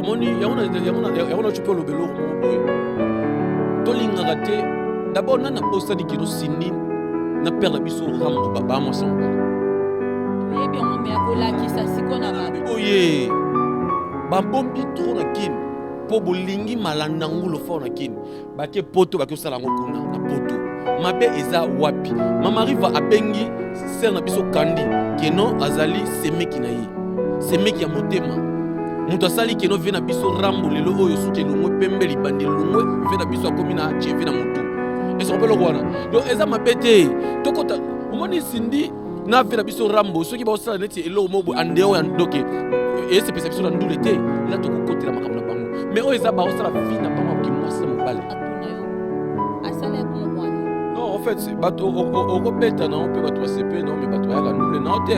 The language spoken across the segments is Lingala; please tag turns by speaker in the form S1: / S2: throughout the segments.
S1: omoni yango tu peux le belo mo boy to linga raté d'abord na posta di kino sindi na perdre biso rambo baba mo son
S2: eh bien on met à cola qui ça sikona ba
S1: oye ba bombi trop na kin po bolingi malanda ngulo fo na kin ba ke poto ba ke sala ngokuna na poto mabe eza wapi mama riva abengi ser na biso kandi keno azali semeki na ye semeki ya motema muto asali keno vena biso rambo lelo oyo suke lungwe pembe libandi lungwe vena biso akomi na cheve na mutu esopelo kwana donc eza mabete tokota omoni sindi na vena biso rambo soki ba osala neti elo mobo andeo ya ndoke ese pesa biso na ndule te ila tokokotela makambo na bango mais oyo eza ba osala vina bango ki mwasa mobale
S2: asala ko kwana
S1: non en fait bato okobeta na ope bato basepe non mais bato yaka ndule na te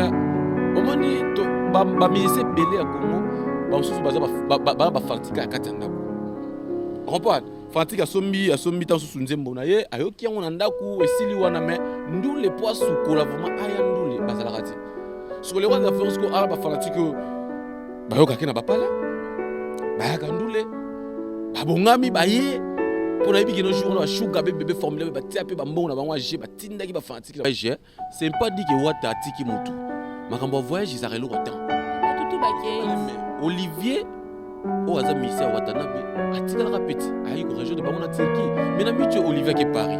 S1: omoni to ba mise belé ya Congo ba mosusu baza ba fantika ya kati ya ndako comprendre fantika asombi tan susu nzembo na ye ayoki yango na ndako esili wana mais ndule po asukola vraiment aya ndule bazalaka te sikoyo le kwanza faire sikoyo ala ba fanatike bayokaki na bapala bayaka ndule babongami baye mpo na yebi kino jour na bashuka bebe formule batia mpe bambongo na bango age batindaki bafanatike age c'est pas dit que wata atiki mutu makambo ya voyage ezaka eloko te Olivier o aza misi ya Watanabe atikalaka peti ayi ko région de bango na Turquie mais na mitu Olivier ke Paris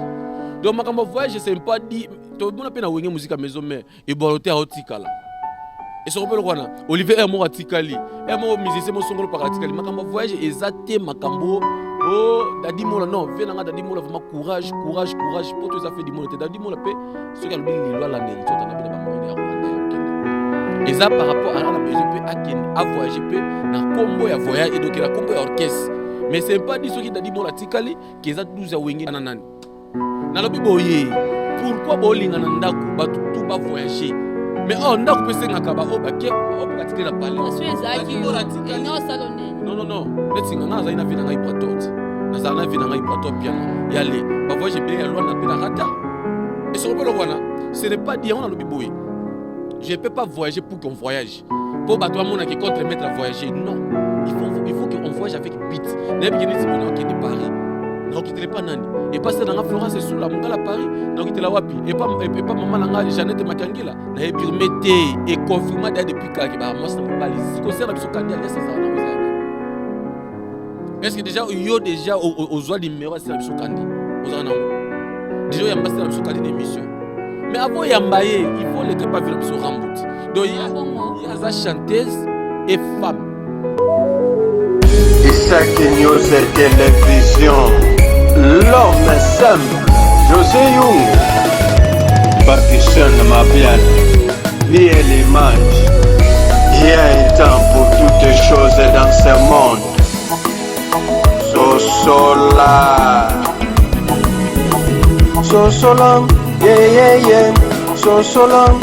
S1: donc makambo voyage c'est pas dit to bona pe na wenge musique maison mais e bolote a otikala et so repelo kwana Olivier est mort atikali est mort musicien mo songolo par atikali makambo voyage ezate makambo oh dadi mola non venanga dadi mola vraiment courage pour tous a fait du monde dadi mola pe ce qu'elle dit lilo la neri tota na bela ba moine ya Rwanda et ça par rapport à la besoin à voyager na combo ya voyage et donc la combo ya orchestre mais c'est pas dit ce qui dadi mola tikali que ça 12 ya wenge nanani na lobi boye pourquoi bolinga na ndako ba tout ba voyager mais on ndako pe senga ba o ba ke o ba tikali na palais
S2: parce que ezaki non salonné
S1: non let's nga na za ina vina ngai pratot na za na vina ngai pratot piano yale ba voyager bien ya lwana pe na rata et sur le voilà ce n'est pas dit on a lobi boye. Je ne peux pas voyager pour qu'on voyage. Pour battre mon qui contre mettre à voyager. Non. Il faut qu'on voyage avec bit. N'importe qui est de Paris. Non, qui n'est pas nani. Et pas ça dans la Florence et sous la Mongala à Paris. Non, qui est la Wapi. Et pas maman Langa, Jeannette Makangila. N'a pas permettez et confirmé depuis qu'il va moi ça me parle. Si qu'on sert à ce candidat, laisse ça dans est-ce que déjà il y a déjà aux oies numéro c'est la ce candidat. Aux anneaux. Déjà il y a un master sur candidat d'émission. Mais avant Yambaye, il faut les pas vivre sur Rambout. Donc il y a sa chanteuse et femme.
S3: Isaac News et Télévision, l'homme est simple, José Young, Parkinson ma bien, vie et l'image. Il y a un temps pour toutes les choses dans ce monde. Sosola. Yeah, so long.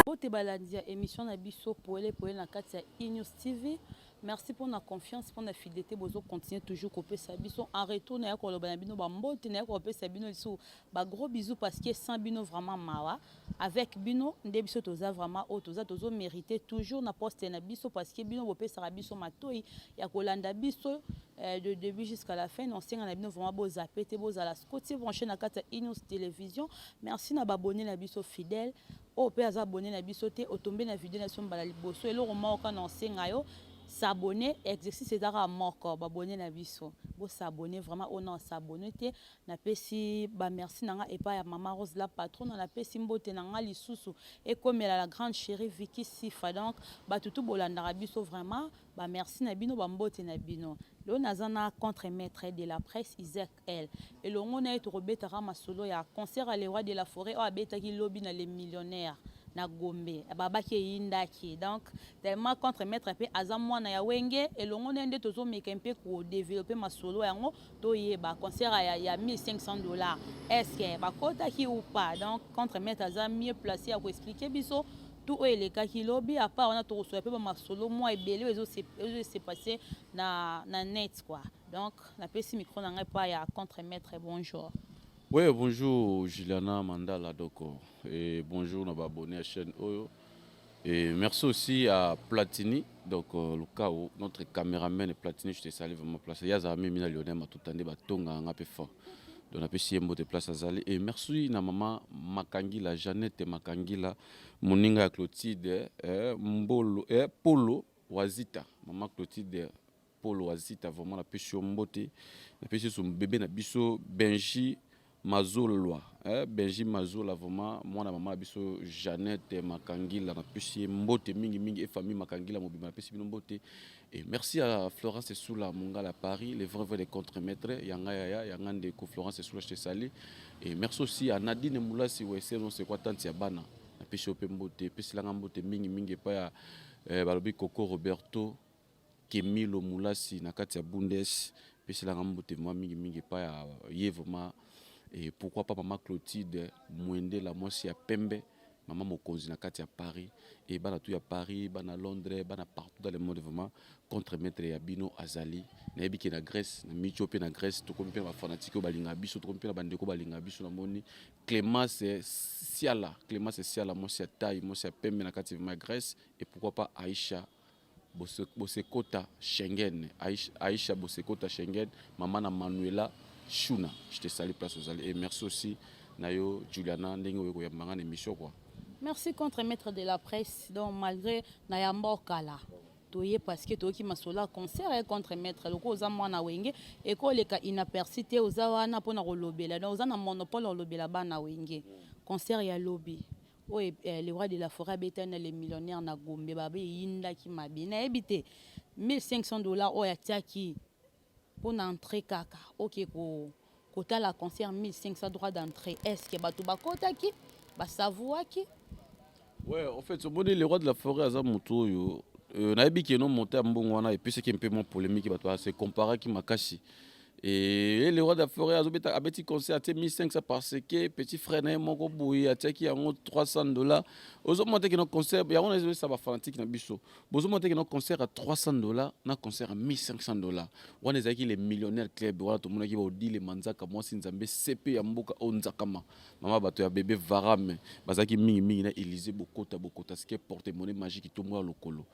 S2: Bote baladia émission na biso poele na kati ya Inews TV. Merci pour la confiance, pour la fidélité. Bozo continuer toujours couper sa biso en retour na ko loba na bino ba mbote na ko couper sa bino liso ba gros bisous parce que sans bino vraiment mawa avec bino nde biso toza vraiment tozo mériter toujours na poste na biso parce que bino bopé sa biso matoi ya kolanda biso de début jusqu'à la fin. On sait qu'on a bien vraiment beau zapper, beau à la scotty branché na carte Inews Télévision. Merci na abonné na biso fidèle. Au père abonné na biso té otomber na vidéo na son balali bosso et le roman quand on sait ngayo s'abonner exercice c'est à mort quoi abonné na biso. Bo s'abonner vraiment on a s'abonner té na pesi ba merci nanga et pas ya maman Rose la patronne na pesi mbote nanga lisusu et comme la grande chérie Vicky Sifa donc ba tout bolanda biso vraiment ba merci na bino ba mbote na bino. Le nazana contre-maître de la presse Isaac L. Et le monde a été rebetara masolo ya concert à l'Ewa de la forêt au abeta qui lobby na les millionnaires na Gombe. Baba ki yindaki. Donc tellement contre-maître pe azamwa na ya wenge et le monde ende tozo mekempe ko développer masolo yango to yeba concert ya $1,500. Est-ce que ba kota ki ou pas? Donc contre-maître azam mieux placé à vous expliquer biso tout est les cas qui lobby à part on a tout reçu peu ma solo moi et belé c'est passé na net quoi donc la petit micro n'a pas ya contre-maître bonjour.
S1: Oui, bonjour Juliana Mandala Doko et bonjour nos abonnés à la chaîne Oyo. Et merci aussi à Platini, donc le cas où notre caméraman et Platini, je te salue vraiment place. Il y a Zami Mina Lionel Matutande Batonga un peu fort. Donc on a pu s'y de place à Zali. Et merci à maman Makangila, Jeannette Makangila, Moninga Clotilde, Mbolo, Polo Wazita. Maman Clotilde, Polo Wazita, vraiment la pêche au mbote. La pêche son bébé na biso Benji Mazolwa. Benji Mazola, vraiment, moi na maman biso Jeannette Makangila, na pêche mbote mingi mingi et famille Makangila, mon bébé na pêche mbote. Et merci à Florence Soula, Mongala à Paris, les vrais des contre-maîtres, Yanga Yaya, Yanga Ndeko, Florence Soula, je te salue. Et merci aussi à Nadine Moulasi, Wessé, non c'est quoi tant Tiabana, la pêche au Pembote, pêche Langambote, Mingi Mingi, pas Balobi Coco Roberto, Kemilo Moulasi, Nakatia Bundes, pêche Langambote, moi Mingi Mingi, pas Yevoma, et pourquoi pas Maman Clotilde, Mwende, la moi si à Pembe. Maman Mokonzi na kati à Paris et bana tout à Paris, bana Londres, bana partout dans le monde vraiment contre maître Yabino Azali. Na yebi ki na Grèce, na Mitiope na Grèce, to kompe na fanatique balinga biso, to kompe na bandeko balinga biso na moni. Clémence Siala, moi c'est taille, moi c'est Pembe na kati vraiment Grèce et pourquoi pas Aïcha Bosekota Schengen, Aïcha Bosekota Schengen, maman na Manuela Shuna. Je te salue place aux allées et merci aussi Nayo Juliana ndenge ko yambanga émission quoi.
S2: Merci contre-maître de la presse. Donc, malgré Nayamba Okala, parce que tu as concert et contre-maître, le coup, na wenge, et que les cas inapercité aux awana pour na rolobela, dans un monopole en lobela bana wenge. Concert ya lobby. Oui, les rois de la forêt bétaine, les millionnaires na gombe, babé, yinda qui m'a bien habité. $1,500 au yatiaki pour n'entrer kaka. Ok, pour la concert, 1,500 droits d'entrée. Est-ce que Batouba Kotaki, Basavouaki?
S1: Ouais, en fait, les rois de la forêt, Azamoto, Naibi qui est non monté à Mbongwana, et puis c'est qui est un peu moins polémique, c'est comparé qui m'a caché. Et les rois de la forêt, à petit concert, à 1500 parce que petit frère n'a mon bouille, à qui a $300. Aux hommes qui ont concert, il y a un ça va fanatique dans biso. Aux hommes qui ont concert à $300, un concert à $1,500. On est les millionnaires club, voilà tout le monde qui va dire les manzaka, moi si nzambe CP ya mboka onzakama. Maman bato ya bébé varame, bazaki mingi na Élysée bokota ce qui est porte-monnaie magique tout moi lokolo.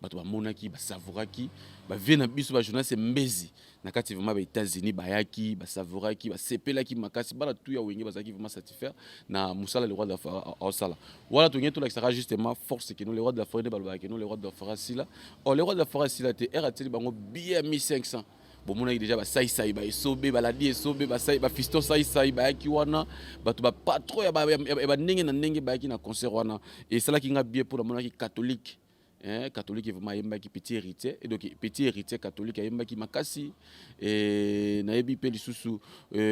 S1: Bato bamonaki basavouraki bavie na biso ba journaliste mbezi na kati vraiment ba États-Unis bayaki basavouraki basepelaki makasi bala tout ya wenge bazaki vraiment satisfaire na musala le roi de la forêt osala voilà tout ngento la sera justement force que nous les rois de la forêt de balba que nous les rois de la forêt sila oh les rois de la forêt sila te RATL bango billet 1500 bon mona déjà ba sai ba esobe baladi esobe ba sai ba fiston sai ba yaki wana bato ba patron ya ba ndenge na ndenge ba yaki na concert wana et cela qui nga billet pour la monarchie catholique. Catholique vraiment yemba ki petit héritier et donc petit héritier catholique yemba ki makasi et na yebi pe lisusu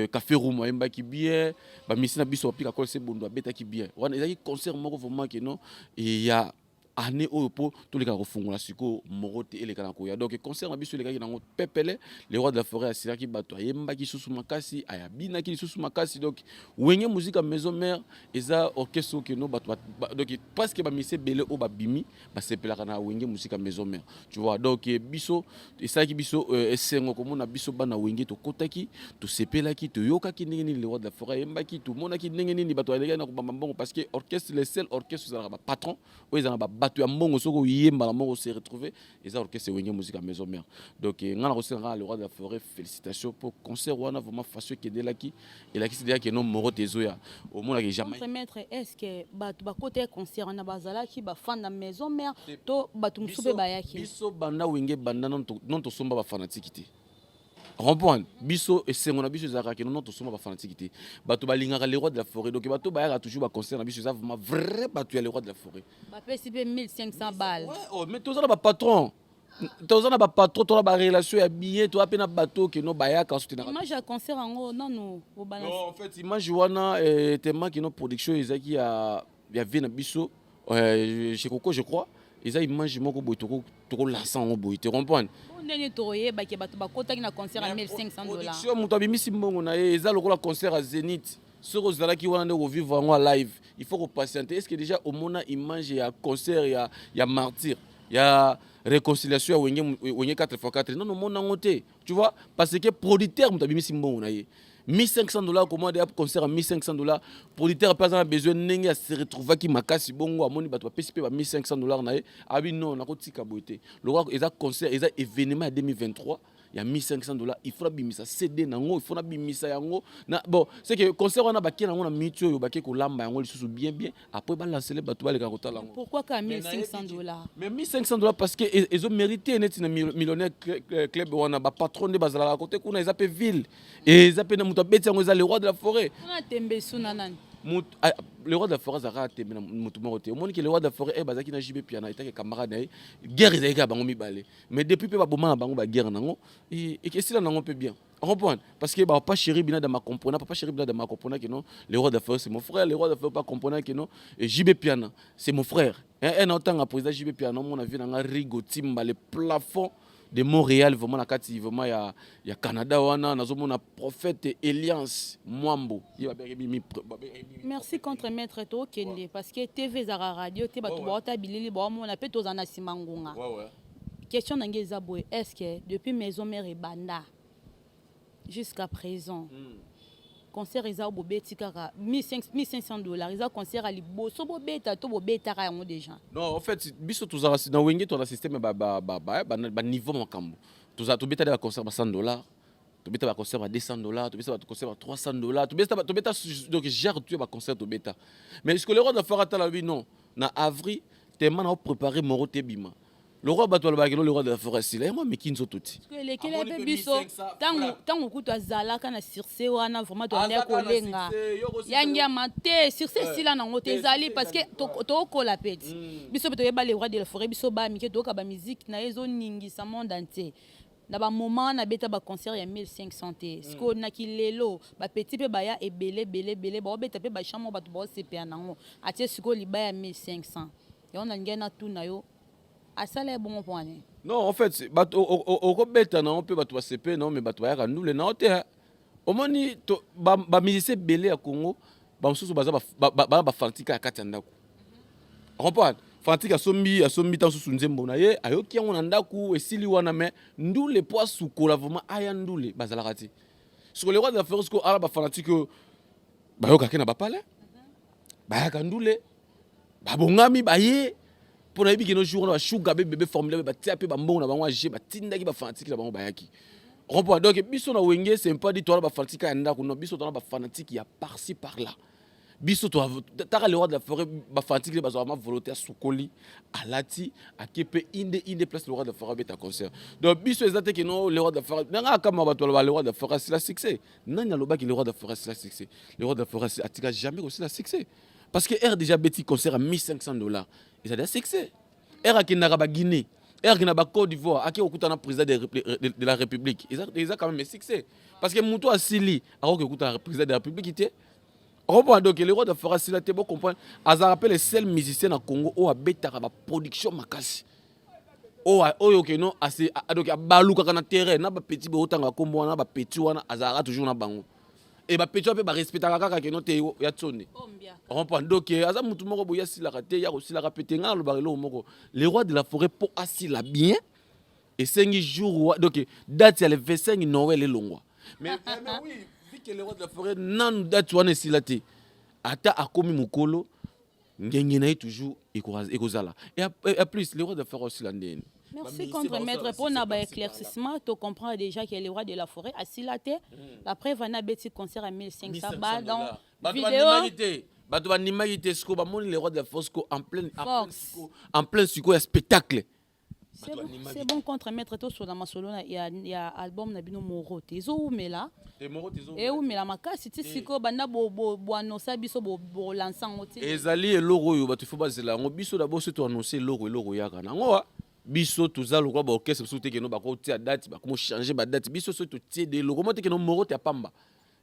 S1: café room yemba ki bien ba misina biso pika ko se bondo beta ki bien wana ezaki concert moko vraiment que non et ya année au po tous les gars refongola siko morote et les gars ko ya donc concert na biso les gars qui nango pepele les rois de la forêt asira ki bato yemba ki susu makasi aya bina ki susu makasi donc wenge musique à maison mère eza orchestre que no bato donc parce que ba mise belé o ba bimi ba sepela kana wenge musique à maison mère tu vois donc biso et ça qui biso esengo comme on a biso bana wenge to kotaki to sepela ki to yoka ki ndenge ni les rois de la forêt yemba ki to mona ki ndenge ni bato ya na ko bambongo parce que orchestre les seuls orchestres ça ba patron o ezana ba tu as mongo soko yemba la mongo se retrouver et ça orchestre wenge musique à maison mère donc ngana resera le roi de la forêt félicitations pour concert wana vraiment facile que de laki et laki c'est que non moro tezoya au monde que jamais
S2: maître est-ce que batu ba côté concert na bazala ki ba fan na maison mère to batu musupe bayaki
S1: biso banda wenge banda non to somba ba fanatique te Rompon, biso et c'est mon biso zara que non to somba ba fanatique te batu balingaka les rois de la forêt donc batu bayaka toujours ba concert na biso ça vraiment vrai batu les rois de la forêt
S2: ba PCP 1500 balles
S1: ouais oh mais tous na ba patron tous na ba patron to na ba relation ya billet to apena bateau que no bayaka soutenir
S2: image à concert en non non
S1: en fait image wana tellement que nos production ezaki ya vena biso chez Coco je crois ils a image moko boy to lancer en boy te comprendre
S2: ndeni toye ba ke bato ba kota na concert à $1,500
S1: production muto abimisi mbongo na ye eza lokola concert à Zénith soko zalaki wana ndeko vivre en live il faut repatienter est-ce que déjà au mona image ya concert ya martyr il y a réconciliation à Wenge 4x4. Non, non, mon angoté. Tu vois, parce que producteur, vous avez mis 1500 $, comment dire, concert à 1500 $. Producteur, pas besoin de se retrouver qui m'a cassé bon, à mon bateau, PCP, 1500 $. Ah oui, non, on a côté caboté. Le roi, ils ont concert, ils ont événement en 2023. Il y a 1500 $. Il faut bimisa CD nango, il faut bimisa yango. Bon, c'est que concert on a baké nango na mitio yo baké ko lamba yango lisusu bien bien. Après ba lancer les bateau ba le karota lango.
S2: Pourquoi qu'à 1500 $?
S1: Mais 1500 $, parce que ils ont mérité net na millionnaire club on a ba patron de bazala à côté kuna ils appellent ville et ils appellent na muto beti yango le roi de la forêt.
S2: On a tembe suna nani.
S1: Le roi de la forêt a été au monde que le roi de la forêt est basé na JB Piana était camarade guerre ils bango mibale mais depuis peu ba boma bango ba guerre nango et que cela nango peut bien comprendre parce que papa chéri bina de ma comprendre papa chéri bina de ma comprendre que non le roi de la forêt c'est mon frère le roi de la forêt pas comprendre que non et JB Piana c'est mon frère un autant président JB Piana mon avis na Rigo Timba le plafond de Montréal vraiment la carte vraiment il y a Canada wana nazomona prophète Elias Mwambo.
S2: Merci contre maître to kende parce que TV Zara radio te batu bota bilili ba on appelle tous en asimangunga. Question nange zaboy est-ce que depuis maison mère et banda jusqu'à présent concert ils ont bobeti kaka 1500 $, ils ont concert à libo so bobeta to bobeta ka yango déjà.
S1: Non en fait biso tous dans wenge to na système ba niveau makambo tous to beta de concert ba $100 to beta ba concert ba $200 to beta ba concert ba $300 to beta donc gère tu ba concert to beta mais ce que le roi de faire à la vie non na avril tellement on préparer moro tebima. Le roi bateau le roi de la forêt c'est là moi mais qui nous tout.
S2: Parce que les kele biso tango kuta zala kana circe wana vraiment to ndeko kolenga. Yanya mate circe sila na ngote zali parce que to ko la peti. Biso to yeba le roi de la forêt biso ba mi ke to ka ba musique na ezo ningi sa monde entier. Na ba moment na beta ba concert ya 1500 te. Sko na kilelo ba petit pe ba ya ebele ba beta pe ba chamo ba to ba CP nango. Atie siko liba ya 1500. Et on a ngena tout na yo. Asala bon point.
S1: Non, en fait, au bête non, on peut battre CP non, mais battre ya nous les naote. Au moni to ba musicien belé à Congo, ba mususu baza ba fantika ya katanda ko. Comprendre? Fantika sombi tan susu nzembo na ye, ayoki yango na ndaku esili wana mais ndule poa sukola vraiment aya ndule bazala kati. Sur le roi de la forêt ko ala ba fanatique ba yoka kena ba pala. Ba ya kandule. Ba bongami ba ye. Pour na biso jour na sugar bébé formulaire ba tiape ba mbongo na bango ag ba tindaki ba fanatique na bango bayaki. Comprends donc biso na wenge c'est pas dit toi ba fanatique ya ndako no biso to ba fanatique ya par-ci par là. Biso to ta le roi de la forêt ba fanatique ba vraiment volontaire sukoli alati akepe inde place le roi de la forêt beta concert. Donc biso ezate que non le roi de la forêt nga kama ba to le roi de la forêt c'est la succès. Nani aloba que le roi de la forêt c'est la succès. Le roi de la forêt atika jamais aussi la succès. Parce que R déjà petit concert à 1500 $. Et ça a succès. R qui n'a pas Guinée, R qui n'a pas Côte d'Ivoire, qui est le président de la République. Ils ont quand même succès. Parce que Moutou a Sili, alors que le président de la République était. On comprend donc le roi de Fara Sila, tu peux comprendre. Ils rappelle les seuls musiciens au Congo qui ont la production makasi. Ok non, donc baluka kana terrain, na ba petit bo tanga kombo na ba petit wana azara toujours na bango. Et bah petit peu respecter kaka que non te ya tsone. On comprend donc aza mutu moko boya sila raté ya aussi la répéter nga le barelo moko. Le roi de la forêt pour asila bien et 5 jours donc date ya le 25 Noël et longwa. Mais oui, vu que le roi de la forêt nan date wana sila te. Ata akomi mukolo ngenge na toujours ekozala. Et plus le roi de la forêt aussi la ndene.
S2: Merci contre maître pour un éclaircissement. Tu comprends déjà qu'il est le roi de la forêt à Silate. Après, on a un petit concert à 1500 balles dans vidéo.
S1: Bato nimagité ce qu'on a le roi de la forêt en plein spectacle.
S2: C'est bon contre maître tout sur la masolo il y a album na bino moro tezo mais là et où mais la makasi ti siko banda bo annoncer biso bo lancer ngoti
S1: ezali eloko yo bato faut bazela ngo biso d'abord c'est to annoncer eloko yaka na ngo biso toza lokwa ba orchestre biso te keno ba ko tia date ba ko changer ba date biso so to tie de logo mo te keno moro te pamba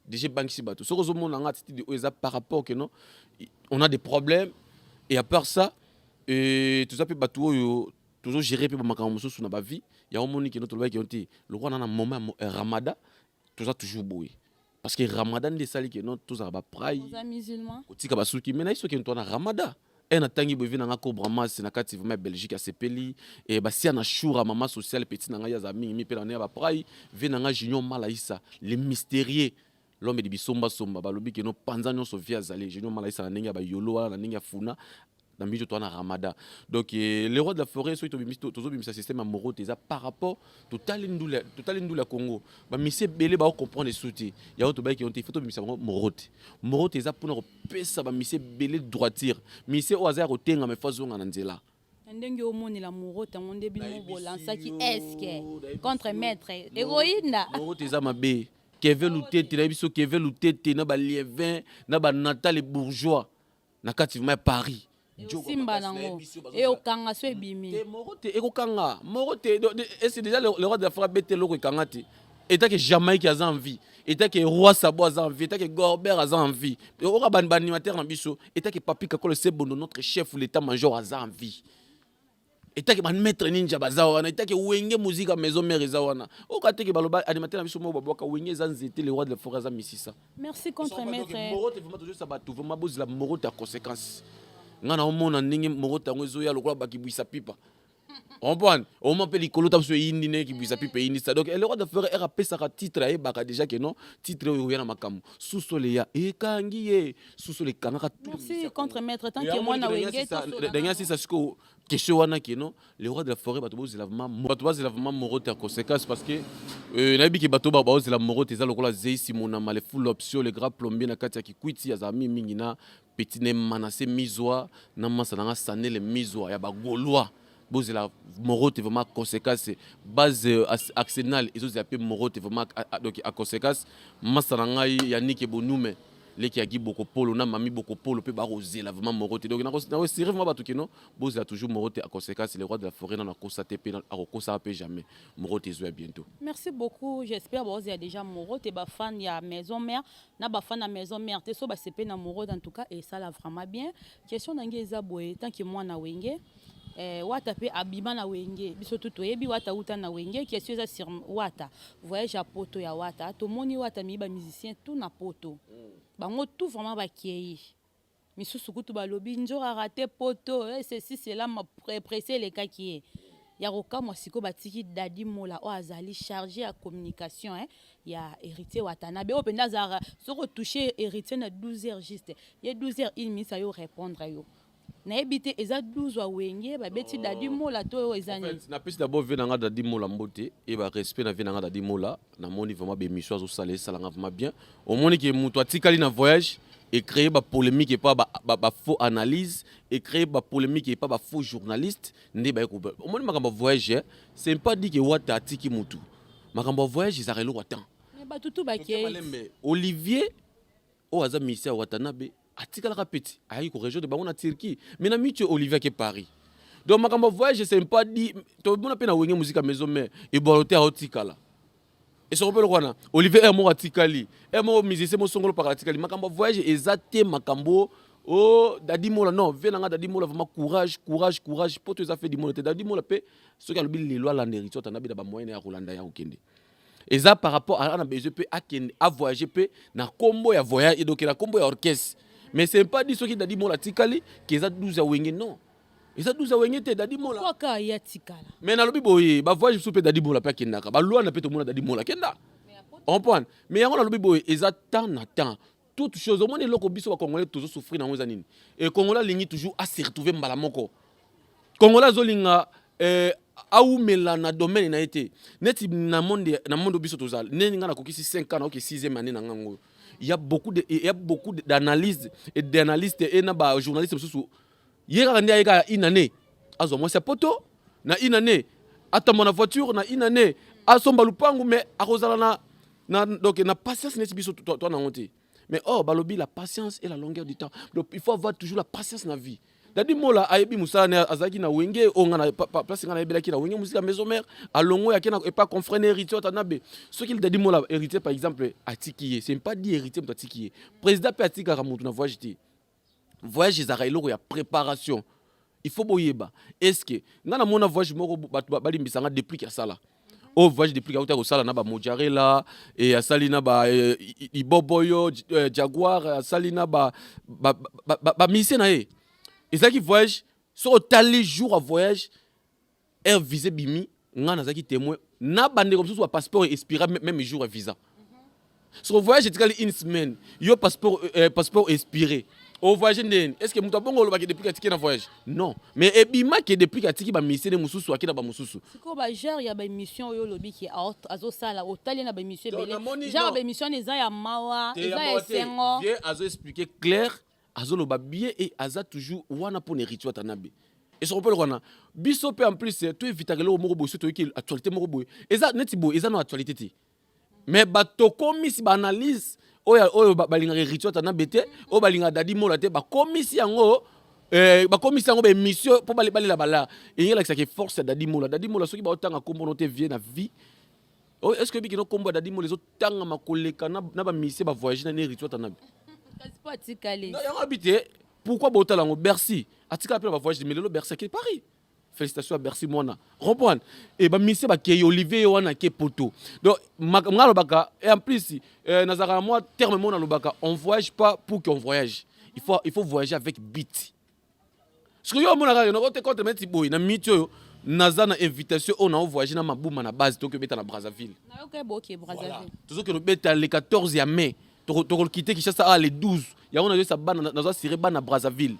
S1: déjà banki bato so ko zo mona ngati de eza par rapport que non on a des problèmes et à part ça tout ça peut bato yo toujours gérer pe ba makambo so na ba vie ya o moni keno to ba ki onti lokwa na moment Ramadan tout ça toujours boui parce que Ramadan de sali que non tout ça ba prai
S2: aux musulmans
S1: ko tika ba suki mais na iso que to na Ramadan na tangi bovi na nga Cobra Mas na kati vraiment Belgique a sepeli et basia na choura maman sociale petit na nga ya za mingi mi pe na ne ba prai vi na nga Junior Malaisa le mystérieux l'homme de bisomba somba balobi ke no panza nyonso via zali Junior Malaisa na ndenge ba yolo na ndenge ya funa dans le toi na Ramada donc les rois de la forêt soit tozo bimisa système amoro teza par rapport total ndula Congo ba mise belé ba comprendre souti ya to ba ki on te photo bimisa moro teza pour na pesa ba mise belé droiture mise au hasard otenga me fazonga na nzela
S2: ndenge omoni la moro tango ndebi mo bolansaki eske contre maître héroïne
S1: moro teza mabe Kevin Loutete na biso Kevin Loutete na ba lievin na ba Natal bourgeois na kati ma Paris
S2: Simba nango et okanga so ebimi
S1: morote ekokanga morote et c'est déjà le roi de la forêt bête loko kangati état que Jamaïque a envie état que roi Sabo a envie état que Gorbert a envie ora ban animateur na biso état que Papi Kakolo Sebondo notre chef l'état major a envie état que ban maître ninja bazawana état que wenge musique à maison mère zawana okate que baloba animateur na biso mo baboka wenge zanzete le roi de la forêt za misisa
S2: merci contre maître
S1: morote vraiment toujours ça batu vraiment bozi la morote à conséquence ngana omona ndenge morote ngo ezoya lokola bakibwisa pipa comprendre au moment pe likolo ta so yindi ne kibwisa pipa yindi ça donc le roi de forêt RAP ça titre et baka déjà que non titre yo yana makamu sous-sole ya ekangiye sous-sole kanaka
S2: merci contre maître tant que moi na wenge
S1: dernier c'est ça ce que question wana que non le roi de la forêt bato bozi lavement morote à conséquence parce que nabi ki bato ba bozi la morote za lokola zeisi mona male full option le grand plombier na kati ya kikwiti ya zami mingi na petit ne manase mizwa na masa na sané le mizwa ya ba gaulois bozi la morote vraiment conséquence base Arsenal ils ont appelé morote vraiment donc à conséquence masa na ngai ya Nike Bonume leki ya Giboko Polo na mami Boko Polo pe ba rosé la vraiment morote donc na sérieux vraiment batu kino bozi la toujours morote à conséquence le roi de la forêt na constaté pe na kosa pe jamais morote zo bientôt
S2: merci beaucoup j'espère bozi ya déjà morote ba fan ya maison mère na ba fan na maison mère te so ba sepe na morote en tout cas et ça l'a vraiment bien question nangi eza boye tant que moi na wenge wata pe abima na wenge biso tuto yebi wata uta na wenge question eza sur wata voyage à poto ya wata to moni wata mi ba musicien tout na poto bango tout vraiment ba kiei misusu kutu ba lobi njora raté poto ceci cela m'a pressé les cas qui est ya roka moi siko batiki Dadi Mola o azali chargé à communication ya héritier watanabe o penda zara soko toucher héritier na 12h juste ya 12h il mi sa yo répondre yo na ebité eza 12 wa wenge ba beti Dadi Mola to ezani
S1: en fait na pesi d'abord ve nanga Dadi Mola mbote et ba respect na ve nanga Dadi Mola na moni vraiment be mission zo salé salanga vraiment bien au moni que muto atikali na voyage et créer ba polémique et pas ba faux analyse et créer ba polémique et pas ba faux journaliste ndé ba ko au moni makamba voyage c'est pas dit que wata atiki mutu makamba voyage izarelo watan
S2: mais ba tutu ba ke
S1: Olivier o aza misia watanabe atikala kapeti ayi ko région de bango na Turquie mais na mitu Olivier ke Paris donc makamba voyage c'est pas dit to bona pe na wenge musique à maison mais et boloté otikala et so repelo kwana Olivier est mo atikali est mo musicien mo songolo par atikali makamba voyage ezate makambo oh Dadi Mola non venanga Dadi Mola vraiment courage pour tous affaires du monde Dadi Mola pe ce qui a le bil loi la héritier tanabi da ba moyen ya Rolanda ya okende et ça par rapport à na besoin pe à voyager pe na combo ya voyage et donc la combo ya orchestre mais c'est pas dit ce qui Dadi Mola tikali que ça 12 wenge non et ça 12 wenge te Dadi Mola
S2: quoi ka ya tikala
S1: mais na lobi boye ba voyage sous pe Dadi Mola pa kendaka ba loi na pe to mona Dadi Mola kenda on prend mais yango na lobi boye et ça temps na temps toute chose au monde loko biso ba congolais toujours souffrir na ngozanini et congolais lingi toujours à se retrouver mbala moko congolais zolinga aumela na domaine na été neti na monde biso tozal nenga na kokisi 5 ans na ok 6e année na ngango il y a beaucoup d'analyses et d'analystes et na ba journalistes sous yera ndia yeka une année azo moi c'est poto na une année atamba na voiture na une année asomba lupangu mais akozala na donc na patience neti biso toi na honte mais oh balobi la patience et la longueur du temps donc il faut avoir toujours la patience na vie Dadi Mola ayebi musala azaki na wenge onga na place ngana ebelaki na wenge musika maison mère alongo ya kena et pas confrère héritier tanabe ce qu'il Dadi Mola héritier par exemple atikiye c'est pas dit héritier atikiye président pe atika ramutu na voyage ezaka eloko ya préparation il faut boyeba est-ce que ngana mona voyage moko balimbisanga depuis ya sala au voyage depuis kauta ko sala na ba mojarela et asali na ba iboboyo jaguar asali na ba mission na e ça qui voyage sur tali jour à voyage air visé bimi nga nazaki témoin na bande comme ça soit passeport expiré même jour à visa sur voyage c'est une semaine yo passeport expiré au voyage est-ce que mutu bongo lobaki depuis katiki na voyage non mais ebima que depuis katiki ba mission de mususu akina ba mususu
S2: siko ba genre ya ba mission yo lobi ki azo sala otali na ba mission belé genre ba mission eza ya mawa eza ya sengo
S1: bien azo expliquer clair azo loba bien et aza toujours wana pour les rituels tanabe et sur le rona biso pe en plus tu éviter le moko boy surtout que actualité moko boy eza neti boy eza no actualité te mais bato komi si ba analyse oyo balinga rituel tanabe te o balinga dadi mola te ba komisi yango bakomisi yango baémission mpo balela bala eyelakisaka force ya dadi mola soki baotanga kombo no te vie na vie est ce que biki no kombo ya dadi mola ezotangama koleka na bamisie bavoyage na ne rituel tanabe yango abi te pourquoi baotala yango Bercy atikala mpe na bavoyage de melelo Bercy akei Paris félicitations à Bercy mwana comprendre et bamisie bakei Olivier wana ke poto donc nga lobaka et en plus nazaka moi terme mona lobaka on voyage pas pour qu'on voyage il faut voyager avec beat parce que yo mona ka no te contre meti boy na miti oyo naza na invitation on a voyager na mabuma na base to ke beta na Brazzaville
S2: na yo ke boki Brazzaville
S1: toujours que no beta le 14 ya mai to quitter Kinshasa le 12 ya on a ça bana naza siré bana Brazzaville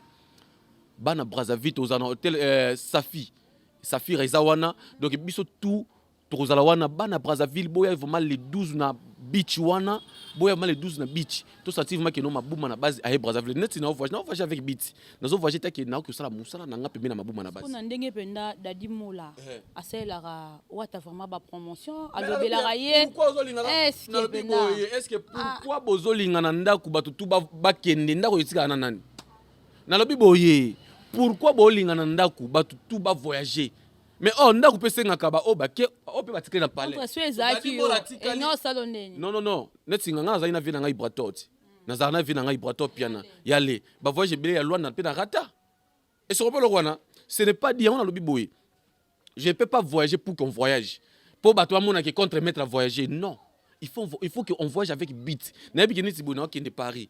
S1: tozana hôtel Safi Rezawana donc biso tout tozala wana bana Brazzaville boya vraiment les 12 na beach wana boya vraiment les 12 na beach to sativement que no mabuma na base à Brazzaville net na voyage avec beach nazo voyage ta ke na ko sala musala na nga pembe na mabuma na base
S2: kuna ndenge penda dadi mola aselaka wata vraiment ba promotion alobelaka ye
S1: est-ce que pourquoi bozolinga na ndaku batu tu ba kende ndako yotika na nani na lobi boye pourquoi bolinga na ndaku batu tu ba voyager mais ndaku pe sengaka ba obake ope batikele na palais non netinga nga azali na vie na ngai bratot nazala na vie na ngai bratot piana yale ba voyage belé ya lwana pe na rata et ce repos le rwana ce n'est pas dit on a lobi boye je ne peux pas voyager pour qu'on voyage pour bato amona ke contre mettre à voyager non il faut qu'on voyage avec beat na bi ke niti bona okende Paris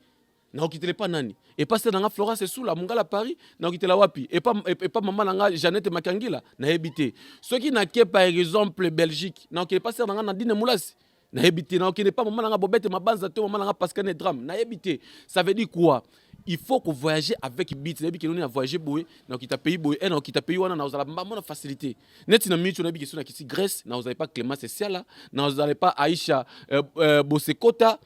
S1: na okitele pa nani et pas na nga Florence sous la mungala Paris na okitela wapi et pas maman nga Jeannette Makangila na habité ceux qui n'a que par exemple Belgique na okitele pas na nga Nadine Moulasi na habité na okitele pas maman nga Bobette Mabanza to maman nga Pascal Drame na habité ça veut dire quoi il faut que voyager avec beat na biki na voyager boy na okita pays boy et na okita pays wana na ozala mbamona facilité neti na micho na biki so na kisi Grèce na ozala pas Clémence Siala na ozala pas Aïcha Bosekota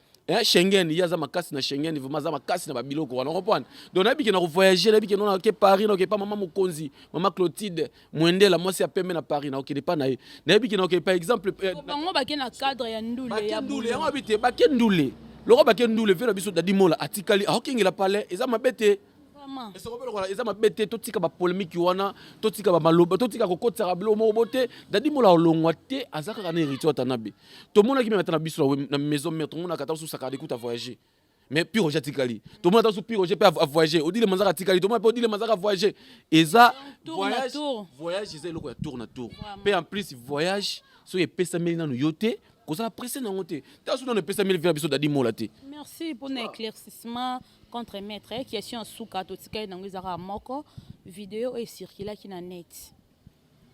S1: Schengen il y a za makasi na Schengen vraiment za makasi na babiloko wana comprendre donc na biki na voyager na biki na ke Paris na ke pas maman Mokonzi maman Clotilde Mwendela moi c'est à pembe na Paris na okide pas na biki na ke par exemple
S2: bango ba ke na cadre ya ndule ya
S1: ndule yango habité ba ke ndule loko ba ke ndule vela biso dadi mola atikali akingela palais eza mabete vraiment et ce repelo wana eza mabete totika ba polémique wana totika ba maloba totika kokotsa kabilo mo bote dadi mola olongwa te azaka kana héritier tanabe to mona ki metana biso na maison mère to mona kata sous sakade kuta voyager mais puis Roger tikali to mona ta sous puis Roger peut voyager odile manzaka tikali to mona peut odile manzaka voyager eza voyage eza loko ya tour na tour pe en plus voyage so ye pesa melina no yote kozala pressé na ngote ta sous na pesa mel via biso dadi mola te
S2: merci pour l'éclaircissement contre maître question suka to tikai nango ezaka moko vidéo et circula qui na net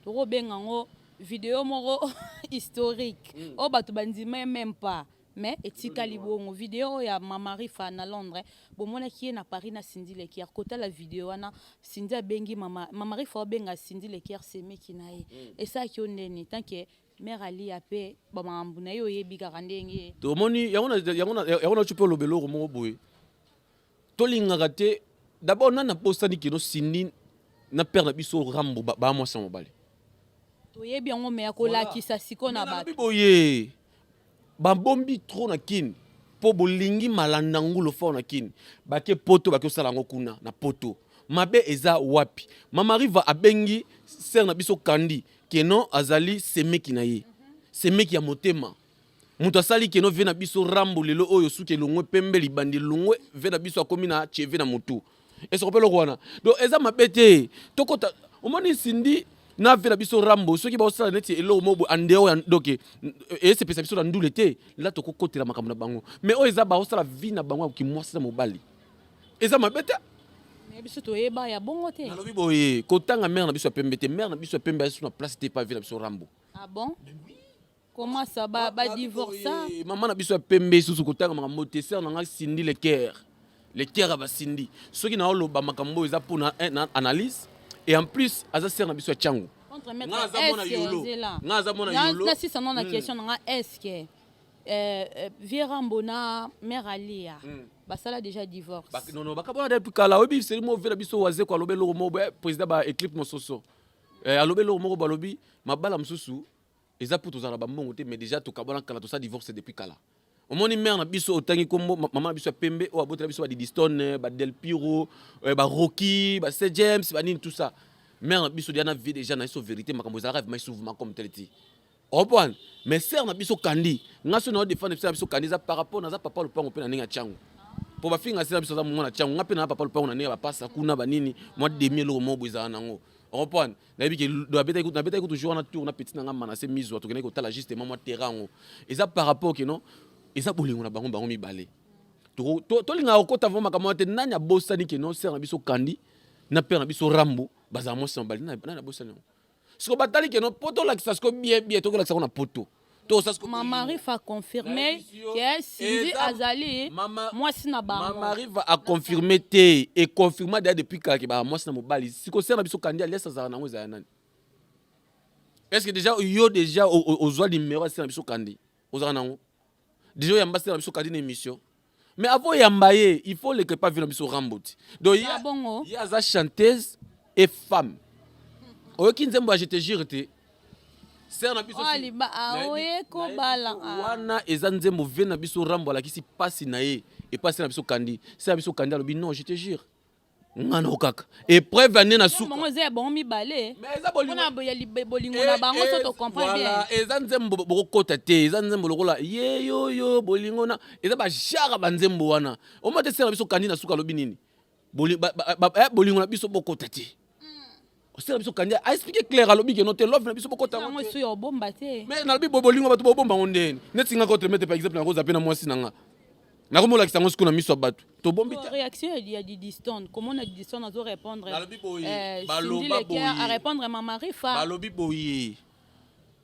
S2: to benga ngo vidéo moko historique o batu bandima même pas mais etikali bongo vidéo ya Mamari fa na Londres bomona ki na Paris na Cindy Lekier kota la vidéo wana Cindy bengi Mamari fa benga Cindy Lekier seme kinaye et ça ki oneni tant que mère Ali apé bamambu na yo yebika kandenge
S1: to moni yangona chupe lobelo ko mo boye to lingaka te d'abord nana postani kino Cindy na père na biso rambo ba mo sa mobale
S2: to yebi yango me akola kisa siko na ba
S1: boye bambombi trop na kin po bolingi malanda ngulo fo na kin bake poto bake osala ngo kuna na poto mabe eza wapi Mamari va abengi ser na biso kandi keno azali semeki na ye semeki ya motema muto asali keno ve na biso rambo lelo oyo suke longwe pembe libandi longwe ve na biso akomi na cheve na motu et ce repelo wana donc eza mabete tokota omoni Cindy na ve na biso rambo soki ba osala neti elo mobo andeo ya doke et c'est pesa biso na ndule te la tokokotela makambo na bango mais oyo eza ba osala vie na bango ki mwasi na mobali eza mabete
S2: Mais biso to eba ya bongo te.
S1: nalobi boye kotanga mère na biso ya pembe te mère na biso ya pembe ayesu na place te pa vie na biso rambo
S2: Ah bon? Comment ça ba divorça?
S1: maman na biso ya pembe susu kotanga makambo te sœur na nga sindi le cœur ya basindi soki na oloba makambo eza mpona analyse et en plus aza sœur na biso ya tiango
S2: Contre maître
S1: nga aza mona yolo nga aza mona yolo
S2: na si ça non la question nga est-ce que Vierambo na mère Alia basala déjà divorce.
S1: non bakabona depuis kala oyebi seli mo vela biso waze ko alobe eloko moko président ba éclipse mososo alobe eloko moko balobi mabala mosusu eza pour tozala bambongo te mais déjà tokabona kala tosa divorce depuis kala omoni mère na biso otangi kombo maman na biso ya pembe o abotela biso ba Didiston ba Del Piro ba Rocky ba St James ba nini tout ça mère na biso diana vie déjà na so vérité makambo za rêve mais souvent comme tel ti opon mais sœur na biso kandi ngaso na défendre sœur na biso kandi za par rapport na za papa le pango pe na ninga changu po ba finga sœur na biso za mwana changu ngape na papa le pango na ninga ba passa kuna ba nini moi demi lo mo bwiza nango opon na bi ke do abeta ko toujours na tour na petit na ngama na se mise to kene ko tala justement moi terrain eza par rapport que non eza bolingo na bango mibale to linga okota voma kama te nanya bosani ke non sœur na biso kandi na père na biso rambo baza mo sambali na bosani siko batali ke non poto la kisa siko bien to la kisa na poto to ça siko
S2: ma mari va confirmer que Cindy azali moi si na bango
S1: ma mari va à confirmer te et confirmer depuis kala ke ba moi si na mobali siko sœur na biso kandi alesa za na ngoza nani est-ce que déjà aux numéro sœur na biso kandi ozana nango déjà yamba sœur na biso kandi na émission mais avant yambaye il faut le que pas venir biso ramboti donc il y a za chanteuse et femme oyoki nzembo ya je te jure te sœur na biso
S2: ko bala
S1: wana eza nzembo ve na biso rambo alakisi pasi na ye et pasi na biso kandi sœur na biso kandi alobi non je te jure ngana okaka épreuve ane na suka
S2: bongo ze bon mi balé
S1: mais eza bolingo
S2: na bolingo na bango so to comprendre bien
S1: voilà eza nzembo bokota te eza nzembo lokola ye yo bolingo na eza ba jara ba nzembo wana o mate sœur na biso kandi na suka alobi nini bolingo na biso bokota te sœur na biso kandi a expliqué clair alobi ke note love na biso bokota
S2: ngo so yo bomba te
S1: mais na lobi bolingo bato bomba ngondeni neti nga ko te mettre par exemple na ko zapena mwasi nanga na ko mola kisango sikuna miso bato to bombi te
S2: réaction il y a Didiston comment on a Didiston à répondre
S1: balobi boye
S2: baloba boye à répondre ma mari fa
S1: balobi boye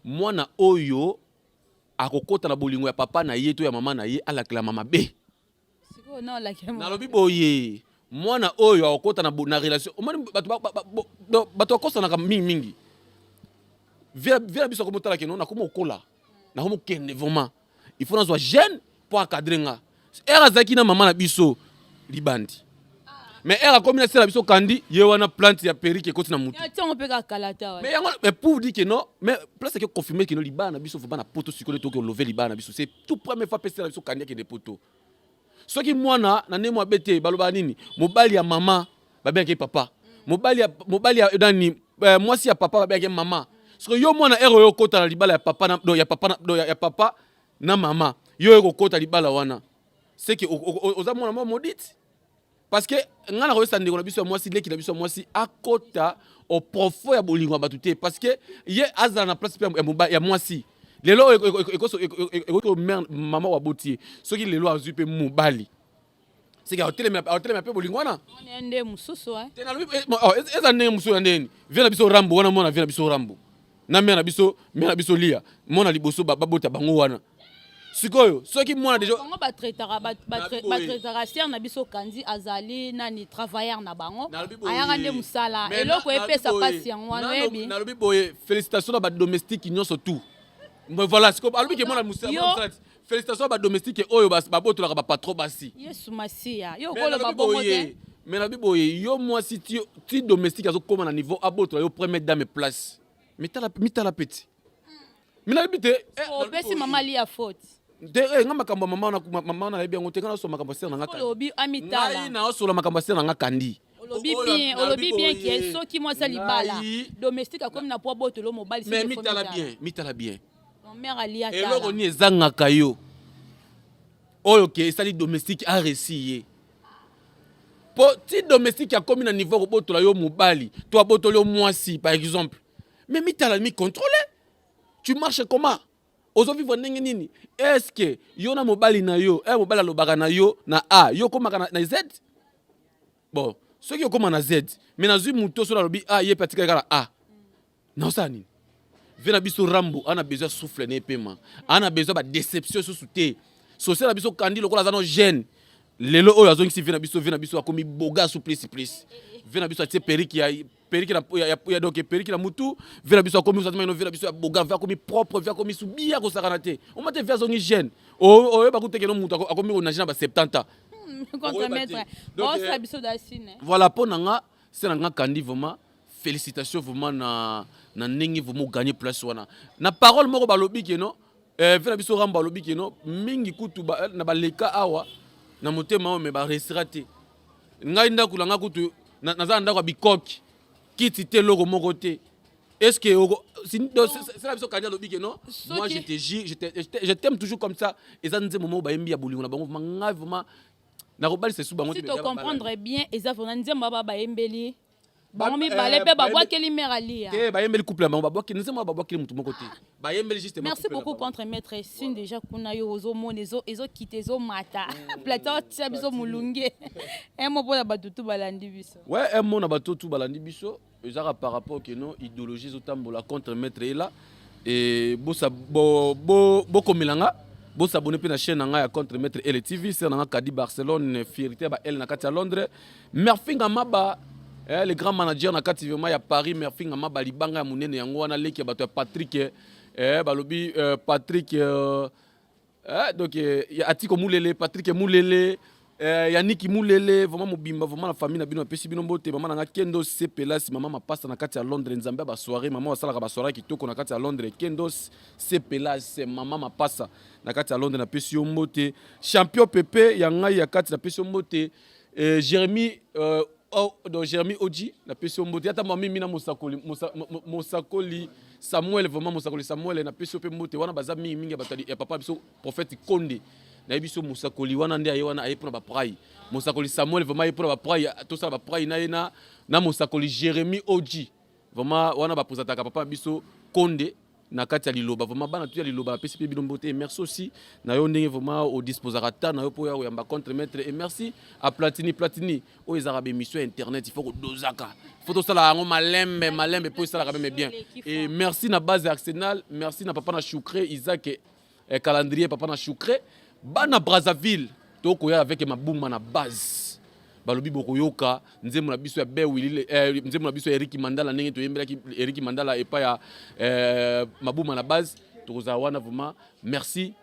S1: mwana oyo akokota na bolingo ya papa na ye to ya mama na ye alakela mama be
S2: siko na la kemo
S1: na lobi boye mwana oyo akokota na relation omani bato akosa na mingi via biso ko motala keno na ko mokola na ko mokende vraiment il faut na zo jeune pour encadrer nga era zaki na mama na biso libandi mais era comme na sela biso kandi ye wana plante ya perike koti na mutu
S2: ya tongo pe ka kalata
S1: mais yango mais pour dire que non mais place que confirmer que no libana biso faut bana poto sikole to ko lever libana biso c'est tout première fois pesa biso kandi ke de poto soki mwana na nemo abete baloba nini mobali ya mama ba bien ke papa mobali ya dani mwasi ya papa ba bien ke mama so yo mwana ero yo kota na libala ya papa na do ya papa na mama yo ko kota libala wana c'est que oza mwana mo maudite parce que ngana ko sande ko na biso mwasi leki na biso mwasi akota au profond ya bolingo batute parce que ye azana na place ya mwasi lelo eko mama wa botier soki lelo azui pe mobali c'est que hôtel pe bolingo wana
S2: nde mususu
S1: tena lobi eza nde mususu ndeni vient na biso rambo wana mona vient na biso rambo na mena biso lia mona liboso babota bango wana sikoyo soki mwana déjà
S2: bango ba traitera sœur na biso kandi azali nani travailleur na bango ayaka nde musala eloko epesa pasi yango wana yebi
S1: na lobi boye félicitations na ba domestique nyonso tout mais voilà sikoyo alobi ke mwana musala félicitations ba domestique oyo babotolaka ba patron basi
S2: Yesu Masia yo kolo ba bongo te
S1: mais na lobi boye yo mwasi ti domestique azokoma na niveau abotola yo première dame place mitala petit mina bite
S2: pesi mama li ya faute
S1: de nga makambo mama na yebi yango te kana so makambo sera nga kandi
S2: olobi amitala
S1: ngai na osola makambo sera nga kandi
S2: olobi bien ki soki moi ça libala domestique comme na po botolo mobali
S1: mais mitala bien
S2: mon mère ali ata
S1: eloko ni ezangaka yo oyo ke esali domestique a réussir po ti domestique akomi na niveau ko botola yo mobali to abotolo yo mwasi par exemple mais mitala mi contrôler tu marches comment ozovivre ndenge nini est-ce que yo na mobali na yo mobali alobaka na yo na A yo komaka na Z bon Ce qui est comme un Z. Mais dans une moto sur la lobby A, il y a petit gars A. Non ça ni. Vena biso Rambo, on a besoin de souffler ne paiement. On a besoin de déception sur souté. Social la biso Kandi lokola zano jeune. Lelo oyo azongi si vena biso akomi boga sous plus. Vena biso atie periki ya donc periki la mutu, vena biso akomi usatema ino vena biso ya boga vya akomi propre vya akomi subia ko sakanate. On mate vya zongi jeune. O ba kuteke no mutu akomi onajina ba 70 ans.
S2: Contre maître. Oh ça biso d'Assine.
S1: Voilà pour nanga, c'est nanga Kandi vraiment félicitations vraiment na ndenge vraiment gagner place wana. Na parole moko balobi ke no, vena biso Rambo balobi ke no, mingi kutu na baleka awa na motema me ba restaurate. Ngai ndako langa kutu naza ndako ya bikoki. Kiti te logo moko te. Est-ce que c'est la biso Kandi balobi ke no? Moi je t'aime toujours comme ça. Et ça nze momo ba yembi ya bolingo na bango vraiment vraiment na robali c'est sous bango.
S2: Si tu comprendre bien, ezafona nzemba ba yembeli. Bon, mais merci beaucoup contre maître Sin déjà kuna yo ozo monezo ezo kitezo mata plateau tiabiso mulunge un mot pour la batutu balandi biso.
S1: Ouais, un mot na batutu balandi biso ezara par rapport que non idéologie zotambola contre maître là et bo komelanga bo s'abonner pe na chaîne nga ya contre maître LTV c'est na Kadi Barcelone fierté ba elle na kati à Londres merfinga maba. Les grands managers na kati vraiment ya Paris merfinga ma balibanga ya munene yango wana leki bato Patrick balobi Patrick donc ya Atiko Moulele Patrick Moulele Yannick Moulele vraiment mobimba vraiment la famille na bino pesi bino mbote maman na Kendo Sepelas maman ma passe na kati ya Londres nzambe ba soirée maman wasala ba soirée kitoko na kati ya Londres Kendo Sepelas maman ma passe na kati ya Londres na pesi mbote champion Pepe ya ngai ya kati na pesi mbote Jérémy donc Jérémy Oji la pession mbote ata mami mina Mosakoli Samuel vraiment Mosakoli Samuel na pession pe mbote wana baza mingi batali ya papa biso prophète Konde na biso Mosakoli wana nde aye wana aye pona ba prai Mosakoli Samuel vraiment aye pona ba prai to sala ba prai na Mosakoli Jérémy Oji vraiment wana ba posataka papa biso Konde na kati ya liloba vraiment bana tu ya liloba pesi pe bino mbote merci aussi na yo ndenge vraiment au disposera ta na yo po ya yamba contre maître et merci à Platini o ezara be mission internet il faut que dozaka faut to sala ngo malembe po sala quand même bien et merci na base Arsenal merci na papa na Choukre Isaac calendrier papa na Choukre bana Brazzaville to ko ya avec mabuma na base balobi bokoyoka nzembo na biso ya Bewili nzembo na biso ya Eric Mandala ndenge toyembelaki Eric Mandala epa ya mabuma na base toza wana vraiment merci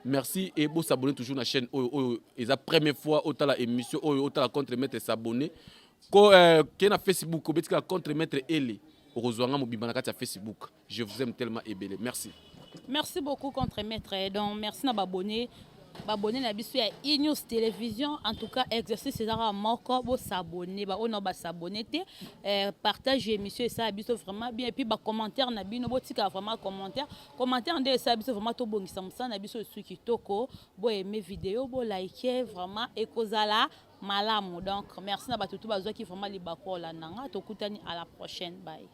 S1: et bo s'abonner toujours na chaîne oyo eza première fois otala émission oyo otala contre maître s'abonner ko ke na Facebook ko betika contre maître ele okozwanga mobimba na kati ya Facebook je vous aime tellement ebele merci
S2: beaucoup contre maître donc merci na abonner babonner na biso ya News Télévision en tout cas exercice ezara moko bo s'abonner ba ono ba s'abonner te partage émission et ça biso vraiment bien et puis ba commentaire na bino bo tika vraiment commentaire nde ça biso vraiment to bongisa musa na biso su kitoko bo aimer vidéo bo liker vraiment ekozala malamu donc merci na batutu bazwa ki vraiment libakola nanga to kutani à la prochaine bye.